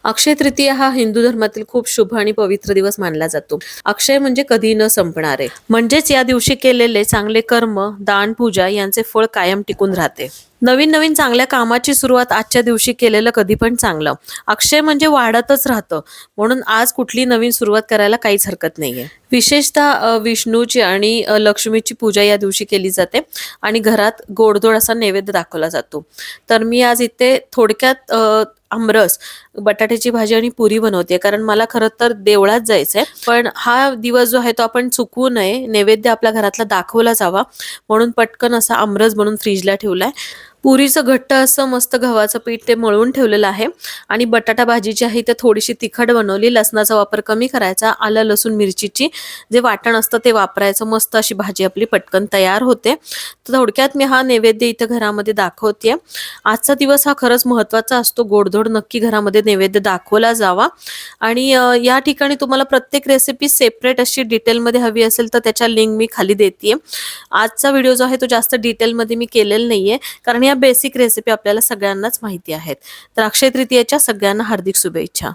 अक्षय तृतीया हा हिंदू धर्मातील खूप शुभ आणि पवित्र दिवस मानला जातो. अक्षय म्हणजे कधी न संपणारे, म्हणजेच या दिवशी केलेले चांगले कर्म, दान, पूजा यांचे फळ कायम टिकून राहते. नवीन नवीन चांगल्या कामाची सुरुवात आजच्या दिवशी केलेलं कधी पण चांगलं. अक्षय म्हणजे वाढतच राहतं, म्हणून आज कुठली नवीन सुरुवात करायला काहीच हरकत नाहीये. विशेषतः विष्णूची आणि लक्ष्मीची पूजा या दिवशी केली जाते आणि घरात गोडधोड असा नैवेद्य दाखवला जातो. तर मी आज इथे थोडक्यात आमरस, बटाट्याची भाजी आणि पुरी बनवते, कारण मला खरं तर देवळात जायचंय. पण हा दिवस जो आहे तो आपण चुकवू नये, नैवेद्य आपल्या घरातला दाखवला जावा, म्हणून पटकन असा आमरस बनवून फ्रीजला ठेवलाय. पुरीचं घट्ट असं मस्त गव्हाचं पीठ ते मळून ठेवलेलं आहे आणि बटाटा भाजी जी आहे ते थोडीशी तिखट बनवली. लसणाचा वापर कमी करायचा, आलं लसूण मिरचीची जे वाटण असतं ते वापरायचं. मस्त अशी भाजी आपली पटकन तयार होते. तर थोडक्यात मी हा नैवेद्य इथं घरामध्ये दाखवतेय. आजचा दिवस हा खरंच महत्त्वाचा असतो. गोडधोड नक्की घरामध्ये नैवेद्य दाखवला जावा. आणि या ठिकाणी तुम्हाला प्रत्येक रेसिपी सेपरेट अशी डिटेलमध्ये हवी असेल तर त्याच्या लिंक मी खाली देतेय. आजचा व्हिडिओ जो आहे तो जास्त डिटेलमध्ये मी केलेला नाहीये, कारण या बेसिक रेसिपी आपल्याला सगळ्यांनाच माहिती आहेत. तर अक्षय तृतीयेच्या सगळ्यांना हार्दिक शुभेच्छा.